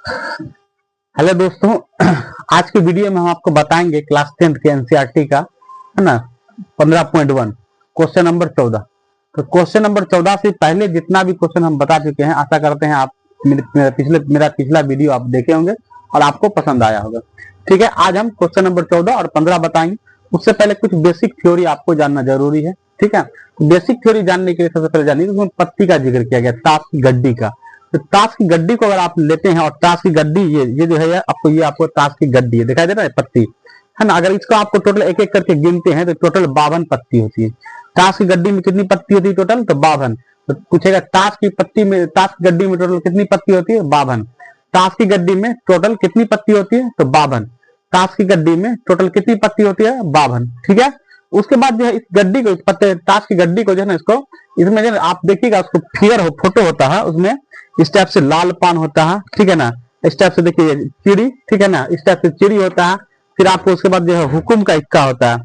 Hello दोस्तों, आज की वीडियो में हम आपको बताएंगे क्लास 10th के एनसीईआरटी का, है ना, 15.1 क्वेश्चन नंबर 14। तो क्वेश्चन नंबर 14 से पहले जितना भी क्वेश्चन हम बता चुके हैं, आशा करते हैं आप मेरा पिछला वीडियो आप देखे होंगे और आपको पसंद आया होगा। ठीक है, आज हम क्वेश्चन नंबर 14 और 15 बताएंगे। उससे पहले कुछ बेसिक थ्योरी आपको जानना जरूरी है। ठीक है, बेसिक थ्योरी जानने के लिए सबसे पहले जानिए उसमें पत्ती का जिक्र किया गया, ताश की गड्डी का। तो ताश की गड्डी को अगर आप लेते हैं, और ताश की गड्डी ये जो है आपको ताश की गड्डी है, दिखाई दे रहा है पत्ती, है ना। अगर इसको आपको टोटल एक एक करके गिनते हैं तो टोटल 52 पत्ती होती है। ताश की गड्डी में कितनी पत्ती होती है टोटल? तो 52। तो पूछेगा ताश की गड्डी में टोटल कितनी पत्ती होती है? 52। ताश की गड्डी में टोटल कितनी पत्ती होती है? तो 52। ताश की गड्डी में टोटल कितनी पत्ती होती है? 52। ठीक है, उसके बाद जो है इस गड्डी को, ताश की गड्डी को जो है ना, इसको इसमें जो आप देखिएगा उसको फिगर फोटो होता है, उसमें इस टाइप से लाल पान होता है। ठीक है ना, इस टाइप से देखिए चिड़ी, ठीक है ना, इस टाइप से चिड़ी होता है। फिर आपको उसके बाद जो है हुकुम का इक्का होता है।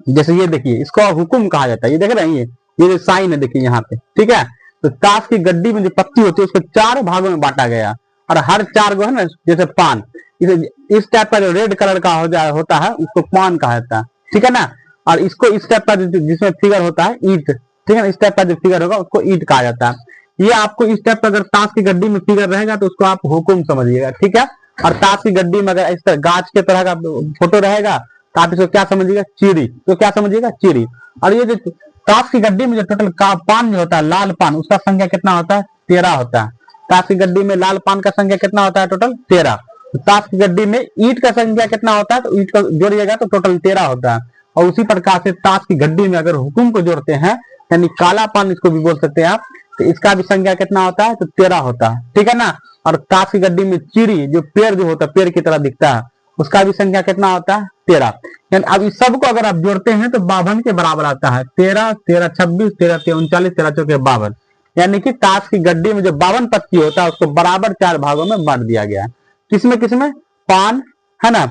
जैसे ये देखिए, इसको हुकुम कहा जाता है। ये देख रहे हैं, ये जो साइन है देखिए यहाँ पे। ठीक है, तो ताश की गड्डी में जो पत्ती होती है उसको 4 भागों में बांटा गया, और हर 4 को है ना, जैसे पान, इस टाइप का जो रेड कलर का होता है उसको पान कहा जाता है। ठीक है ना, और इसको इस टाइप का जिसमें फिगर होता है ईंट, ठीक है ना, इस टाइप का जो फिगर होगा उसको ईंट कहा जाता है। ये आपको इस टाइप का अगर ताश की गड्डी में फिगर रहेगा तो उसको आप हुकुम समझिएगा। ठीक है, और ताश की गड्डी में अगर इस तरह गाछ के तरह का फोटो रहेगा तो आप इसको क्या समझिएगा? चिड़ी। तो क्या समझिएगा? चिड़ी। और ये जो ताश की गड्डी में जो टोटल का पान जो होता है, लाल पान, उसका संख्या कितना होता है? 13 होता है। ताश की गड्डी में लाल पान का संख्या कितना होता है? टोटल 13। तो ताश की गड्डी में ईंट का संख्या कितना होता है? तो ईंट को जोड़िएगा तो टोटल 13 होता है। और उसी प्रकार से ताश की गड्डी में अगर हुकुम को जोड़ते हैं, यानी काला पान इसको भी बोल सकते हैं आप, तो इसका भी संख्या कितना होता है? तो 13 होता है। ठीक है ना, और ताश की गड्डी में चिड़ी, जो पेड़ जो होता है, पेड़ की तरह दिखता है, उसका भी संख्या कितना होता है? 13। यानी अब इस सबको अगर आप जोड़ते हैं तो 52 के बराबर आता है। 13 13 26 13 39 13 चौके 52। यानी कि ताश की गड्डी में जो 52 पत्ती होता है उसको बराबर 4 भागों में बांट दिया गया है। किसमें किसमें? पान, है ना,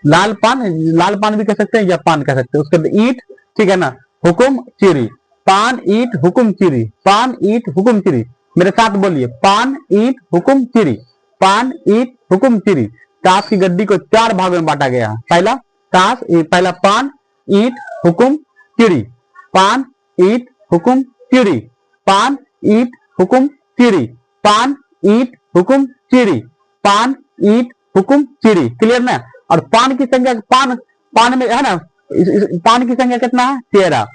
लाल पान भी कह सकते हैं या पान कह सकते हैं। उसके बाद ईंट, ठीक है ना, हुकुम, चिड़ी। पान ईंट हुकुम चिड़ी, पान ईंट हुकुम चिड़ी। मेरे साथ बोलिए, पान ईंट हुकुम चिड़ी, पान ईंट हुकुम चिड़ी। ताश की गड्डी को 4 भागों में बांटा गया है। पहला पान ईंट हुकुम चिड़ी, पान ईंट हुकुम चिड़ी, पान ईंट हुकुम चिड़ी, पान ईंट हुकुम चिड़ी, पान ईंट हुकुम चिड़ी। क्लियर ना? और पान की संख्या, पान में है ना, पान की संख्या कितना है? 13।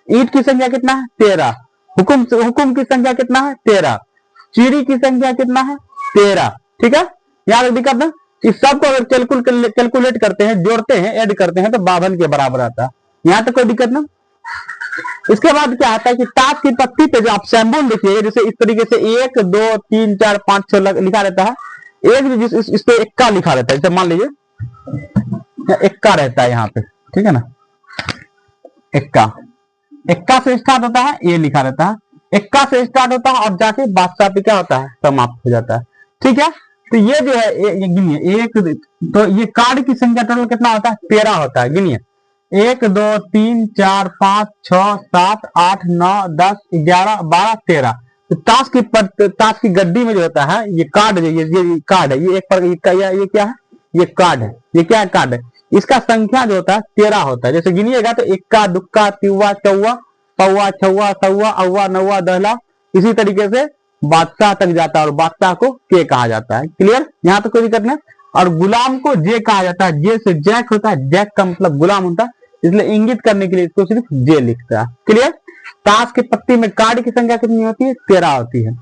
ईंट की संख्या कितना है? 13। हुकुम की संख्या कितना है? 13। चिड़ी की संख्या कितना है? 13। ठीक है, यहाँ तक दिक्कत ना? इस सब को अगर कैलकुलेट करते हैं, जोड़ते हैं, ऐड करते हैं तो 52 के बराबर आता है। यहाँ तक कोई दिक्कत ना? इसके बाद क्या आता है कि ताश की पत्ती पे जो आप सैम्बल देखिएगा, जैसे इस तरीके से 1 2 3 4 5 6 लिखा रहता है। एक इस पे इक्का लिखा रहता है, जैसे मान लीजिए इक्का रहता है यहाँ पे। ठीक है ना, इक्का, इक्का से स्टार्ट होता है, ये लिखा रहता है। इक्का से स्टार्ट होता है और जाके बादशाह पे क्या होता है? समाप्त हो जाता है। ठीक है, तो ये जो है ये गिनिए, एक, तो ये कार्ड की संख्या टोटल कितना होता है? 13 होता है। गिनिए, 1 2 3 4 5 6 7 8 9 10 11 12 13। तो ताश की गड्डी में जो होता है, ये कार्ड, ये कार्ड है, ये एक पर ये क्या है? ये कार्ड है। ये क्या है? कार्ड है। इसका संख्या जो होता है 13 होता है। जैसे गिनिएगा तो इक्का दुक्का तिवा चौवा पौवा छौवा सौवा अव्वा नौवा दहला, इसी तरीके से बादशाह तक जाता है, और बादशाह को के कहा जाता है। क्लियर? यहाँ तो कोई दिक्कत नहीं। और गुलाम को जे कहा जाता है। जे से जैक होता है, जैक का मतलब गुलाम होता है, इसलिए इंगित करने के लिए इसको सिर्फ जे लिखता है। क्लियर? ताश के पत्ती में कार्ड की संख्या कितनी होती है? 13 होती है।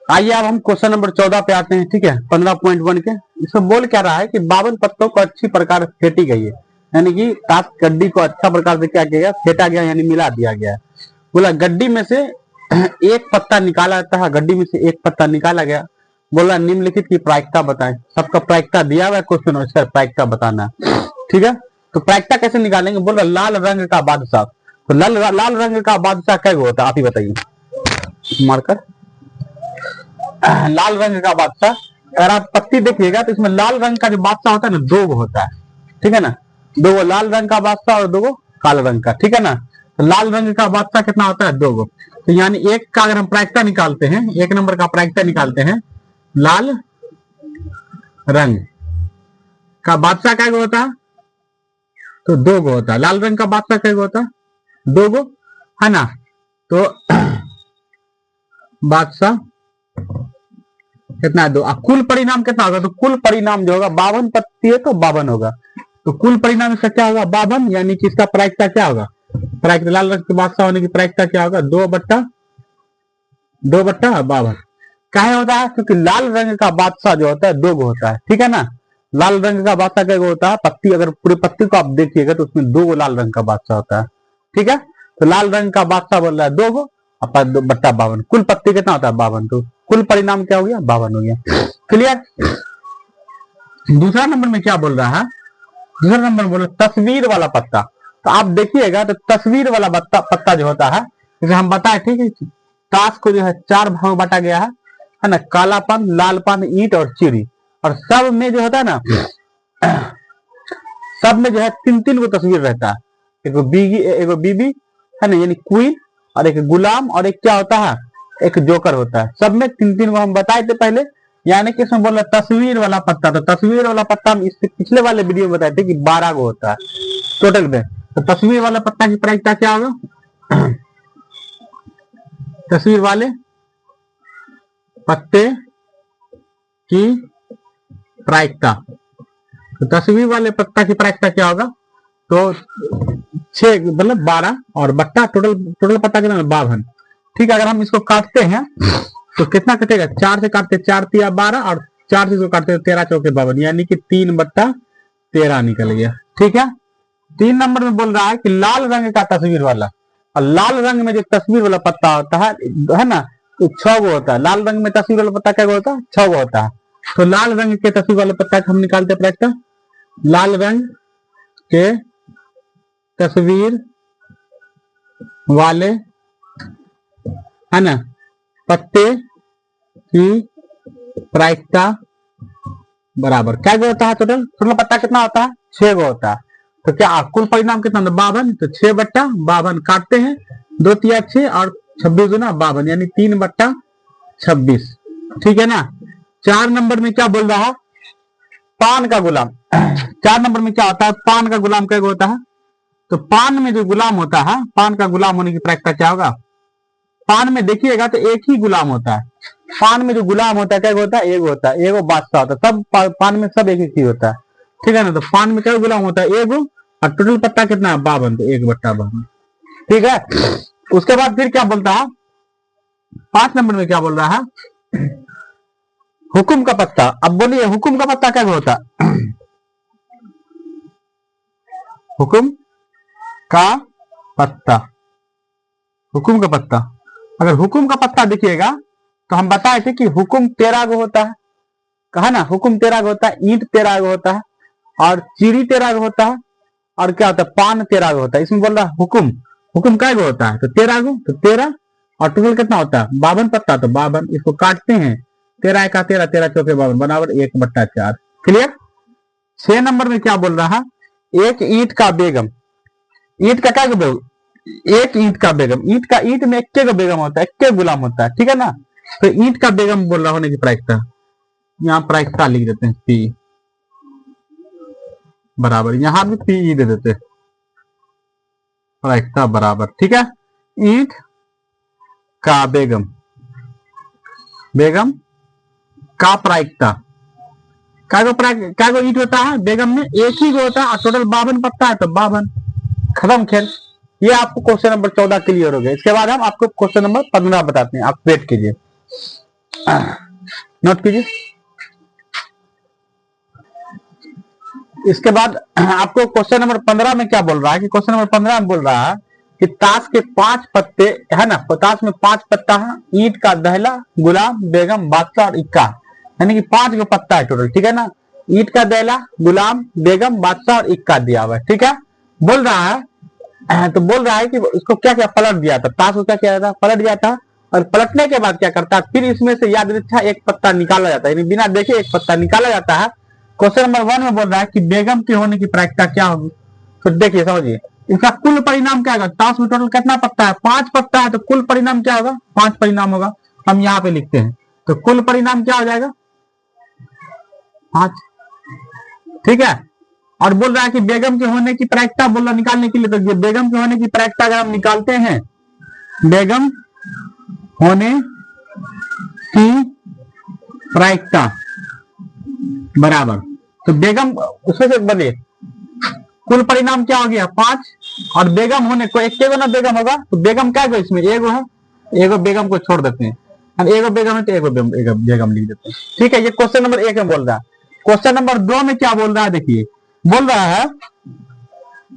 आइए अब हम क्वेश्चन नंबर 14 पे आते हैं, ठीक है। 15.1 के इसमें बोल क्या रहा है कि 52 पत्तों को अच्छी प्रकार फेंटी गई है, यानी कि ताश गड्डी को अच्छा प्रकार से क्या किया गया, फेंटा गया, यानी मिला दिया गया है। बोला गड्डी में से एक पत्ता निकाला जाता है, गड्डी में से एक पत्ता निकाला गया। बोला निम्नलिखित की प्रायिकता बताएं। सबका प्रायिकता दिया हुआ है क्वेश्चन और इसका प्रायिकता बताना है, ठीक है। तो प्रायिकता कैसे निकालेंगे, बोल रहा लाल रंग का बादशाह। तो लाल रंग का बादशाह क्या होता है, आप ही बताइए मार्कर। लाल रंग का बादशाह, अगर आप पत्ती देखिएगा तो इसमें लाल रंग का जो बादशाह होता है ना, दो होता है, ठीक है ना। दो गो लाल रंग का बादशाह और दो गो काले रंग का, ठीक है ना। तो लाल रंग का बादशाह कितना होता है, दो गो। तो यानी एक का अगर हम प्रायिकता निकालते हैं, एक नंबर का प्रायिकता निकालते हैं, लाल रंग का बादशाह क्या होता है, तो दो गो होता है। लाल रंग का बादशाह क्या होता है, दो गो, है ना। तो बादशाह कितना है, दो। कुल परिणाम कितना होगा, तो कुल परिणाम जो होगा 52 पत्ती है तो 52 होगा। तो कुल परिणाम इसका क्या होगा, 52, यानी कि इसका प्रायिकता क्या होगा, प्रायिकता लाल रंग के बादशाह होने की प्रायिकता क्या होगा, 2/52। काहे होता है, क्योंकि लाल रंग का बादशाह जो होता है दो गो होता है, ठीक है ना। लाल रंग का बादशाह क्या होता है, पत्ती, अगर पूरी पत्ती को आप देखिएगा तो उसमें दो गो लाल रंग का बादशाह होता है, ठीक है। तो लाल रंग का बादशाह बोल रहा है दो गो, 2/52। कुल पत्ती कितना होता है, 52। तो कुल परिणाम क्या हो गया, 52 हो गया। क्लियर। दूसरा नंबर में क्या बोल रहा है, दूसरा नंबर बोल रहा है तस्वीर वाला पत्ता। तो आप देखिएगा तो तस्वीर वाला पत्ता जो होता है, जैसे हम बताए, ठीक है, ताश को जो है 4 भाग में बांटा गया है ना। कालापन, लालपन, ईंट और चिड़ी। और सब में जो होता है ना, सब में जो है 3-3 को तस्वीर रहता है। एक बीबी है ना, यानी क्वीन, और एक गुलाम, और एक क्या होता है, एक जोकर होता है। सब में 3-3 को हम बताए थे पहले, यानी कि इसमें बोल रहा तस्वीर वाला पत्ता। तो तस्वीर वाला पत्ता हम इससे पिछले वाले वीडियो में बताए थे कि 12 को होता है टोटल में। तो तस्वीर वाला पत्ता की प्रायिकता क्या होगा, तस्वीर वाले पत्ते की प्रायिकता। तो तस्वीर वाले पत्ता की प्रायिकता क्या होगा, तो 6 मतलब 12 और बट्टा टोटल पत्ता कितना, 52, ठीक है। अगर हम इसको काटते हैं तो कितना कटेगा, 4 से काटते, 4 तिया 12 और 4 से इसको काटते 13 चौके 52, यानी कि 3/13 निकल गया, ठीक है। 3 नंबर में बोल रहा है कि लाल रंग का तस्वीर वाला, और लाल रंग में जो तस्वीर वाला पत्ता होता है ना, तो 6 गो होता है। लाल रंग में तस्वीर वाला पत्ता क्या होता है, 6 गो होता है। तो लाल रंग के तस्वीर वाले पत्ता हम निकालते प्रायिकता, लाल रंग के तस्वीर वाले, है ना, पत्ते की प्रायिकता बराबर क्या होता है, टोटल पत्ता कितना होता है, 6 गो होता है। तो क्या कुल परिणाम कितना, 52। तो 6/52 काटते हैं, 2 तिया 6 और 26 गुना 52, यानी 3/26, ठीक है ना। 4 नंबर में क्या बोल रहा है, पान का गुलाम। 4 नंबर में क्या होता है, पान का गुलाम क्या होता है। तो पान में जो गुलाम होता है, पान का गुलाम होने की प्रायिकता क्या होगा। पान में देखिएगा तो एक ही गुलाम होता है। पान में जो गुलाम होता है क्या होता है, एक होता है, एगो बादशाह होता है। सब पान में सब एक ही होता है, ठीक है ना। तो पान में क्या गुलाम होता है, एगो, और टोटल पत्ता कितना है, 52। तो 1/52, ठीक है। उसके बाद फिर क्या बोलता है, 5 नंबर में क्या बोल रहा है, हुकुम का पत्ता। अब बोलिए हुकुम का पत्ता क्या होता है, हुकुम का पत्ता, हुकुम का पत्ता। अगर हुकुम का पत्ता देखिएगा तो हम बताए थे कि हुकुम 13 गो होता है, कहा ना, हुकुम 13 गो होता है, ईंट 13 गो होता है, और चिड़ी 13 गो होता है, और क्या होता है, पान 13 गो होता है। इसमें बोल रहा है हुकुम क्या गो होता है, तो 13 गो। तो 13 और टोटल कितना होता है, 52 पत्ता, तो 52। इसको काटते हैं, 13 का 13, 13 चौके 52 बराबर 1/4। क्लियर। 6 नंबर में क्या बोल रहा है, एक ईंट का बेगम। ईंट का क्या बेगम, एक ईंट का बेगम। ईंट में एक के बेगम होता है, एक के गुलाम होता है, ठीक है ना। तो ईंट का बेगम बोल रहा होने की प्रायिकता, यहाँ प्रायिकता लिख देते हैं, पी बराबर, यहां भी पी दे देते हैं, प्रायिकता बराबर, ठीक है। ईंट का बेगम, बेगम का प्रायिकता, क्या गो ईंट होता है बेगम में, एक ही गो होता है, और टोटल 52 पत्ता है, तो 52। खत्म खेल। ये आपको क्वेश्चन नंबर 14 क्लियर हो गया। इसके बाद हम आपको क्वेश्चन नंबर 15 बताते हैं, आप वेट कीजिए। नोट कीजिए। इसके बाद आपको क्वेश्चन नंबर 15 में क्या बोल रहा है कि क्वेश्चन नंबर 15 में बोल रहा है कि ताश के 5 पत्ते है ना, ताश में 5 पत्ता है, ईंट का दहला, गुलाम, बेगम, बादशाह और इक्का, यानी कि 5 का पत्ता है टोटल, ठीक है ना। ईंट का दहला, गुलाम, बेगम, बादशाह और इक्का दिया हुआ है, ठीक है। बोल रहा है तो बोल रहा है कि इसको क्या क्या पलट दिया था, ताश को क्या किया था, पलट दिया था। और पलटने के बाद क्या करता है, फिर इसमें से यादृच्छा एक पत्ता निकाला जाता है, यानी बिना देखे एक पत्ता निकाला जाता है। क्वेश्चन नंबर 1 में बोल रहा है कि बेगम के होने की प्रायिकता क्या होगी। तो देखिए समझिए, इसका कुल परिणाम क्या होगा। ताश में टोटल कितना पत्ता है, 5 पत्ता है, तो कुल परिणाम क्या होगा, 5 परिणाम होगा। हम यहाँ पे लिखते हैं, तो कुल परिणाम क्या हो जाएगा, 5, ठीक है। और बोल रहा है कि बेगम के होने की प्रायिकता बोल रहा निकालने के लिए, तो बेगम के होने की प्रायिकता अगर हम निकालते हैं, बेगम होने की प्रायिकता बराबर, तो बेगम उसमें से बने कुल परिणाम क्या हो गया 5, और बेगम होने को एक ना बेगम होगा, तो बेगम क्या है इसमें एगो है, एगो बेगम को छोड़ देते हैं, एगो बेगम है तो एगो बेगम लिख देते हैं, ठीक है। ये क्वेश्चन नंबर 1 में बोल रहा है। क्वेश्चन नंबर 2 में क्या बोल रहा है, देखिए बोल रहा है,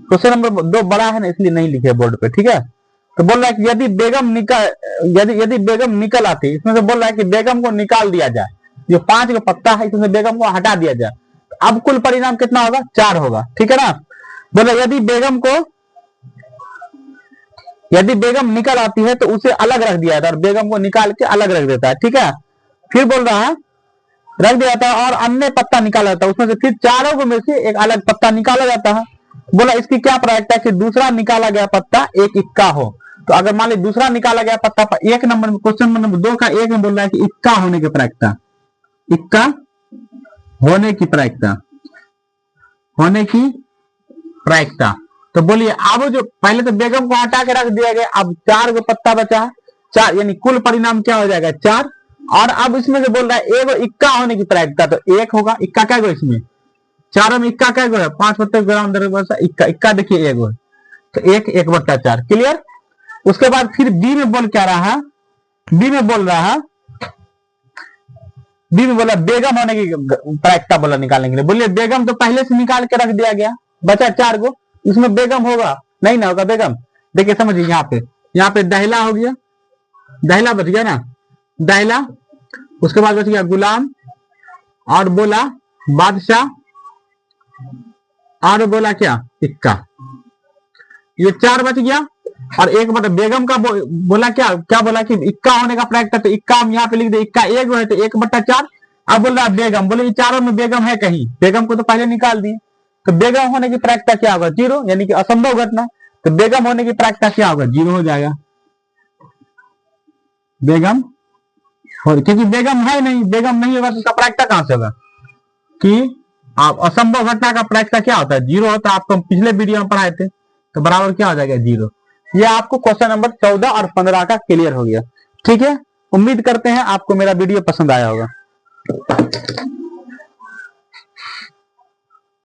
क्वेश्चन नंबर 2 बड़ा है ना इसलिए नहीं लिखे बोर्ड पे, ठीक है। तो बोल रहा है कि यदि बेगम निकल आती, इसमें से बोल रहा है कि बेगम को निकाल दिया जाए, जो 5 का पत्ता है इसमें बेगम को हटा दिया जाए, अब कुल परिणाम कितना होगा, 4 होगा, ठीक है ना। बोले यदि बेगम निकल आती है तो उसे अलग रख दिया जाता है, और बेगम को निकाल के अलग रख देता है, ठीक है। फिर बोल रहा है रख दिया जाता है और अन्य पत्ता निकाला जाता है, उसमें से फिर चारों में से एक अलग पत्ता निकाला जाता है। बोला इसकी क्या प्रायिकता है कि दूसरा निकाला गया पत्ता एक इक्का हो। तो अगर मान ली दूसरा निकाला गया पत्ता पर 1 नंबर में, क्वेश्चन नंबर 2 का 1 में बोल रहा है कि इक्का होने की प्रायिकता, इक्का होने की प्रायिकता, होने की प्रायिकता। तो बोलिए अब जो पहले तो बेगम को हटा के रख दिया गया, अब 4 को पत्ता बचा, 4 यानी कुल परिणाम क्या हो जाएगा 4। और अब इसमें से बोल रहा है एगो इक्का होने की प्रायिकता, तो 1 होगा, इक्का क्या गो इसमें, चारों में इक्का क्या गो है, 5 पत्ते ग्राम इक्का, इक्का देखिए एगो है, तो 1/4, क्लियर। उसके बाद फिर बी में बोल क्या रहा है, बी में बोल रहा है, बी में बोला बेगम होने की प्रायिकता बोला निकालने के लिए। बोलिए बेगम तो पहले से निकाल के रख दिया गया, बचा 4 गो, इसमें बेगम होगा नहीं ना होगा बेगम। देखिए समझिए यहाँ पे दहला हो गया, दहला बच गया ना, दहला। उसके बाद बच गया गुलाम, और बोला बादशाह, और बोला क्या इक्का, ये 4 बच गया। और एक मतलब बेगम का बोला क्या बोला कि इक्का होने का प्रायिकता, तो इक्का हम यहाँ पे लिख दे, इक्का 1 है तो 1/4। अब बोल रहा है बेगम, बोले ये चारों में बेगम है कहीं, बेगम को तो पहले निकाल दिए, तो बेगम होने की प्रायिकता क्या होगा 0, यानी कि असंभव घटना। तो बेगम होने की प्रायिकता क्या होगा 0 हो जाएगा, बेगम, और क्योंकि बेगम है नहीं, बेगम नहीं होगा तो उसका प्रायिकता कहां से होगा, कि आप असंभव घटना का प्रायिकता क्या होता है 0 होता है, आपको पिछले वीडियो में पढ़ाए थे, तो बराबर क्या हो जाएगा 0। ये आपको क्वेश्चन नंबर 14 और 15 का क्लियर हो गया, ठीक है। उम्मीद करते हैं आपको मेरा वीडियो पसंद आया होगा।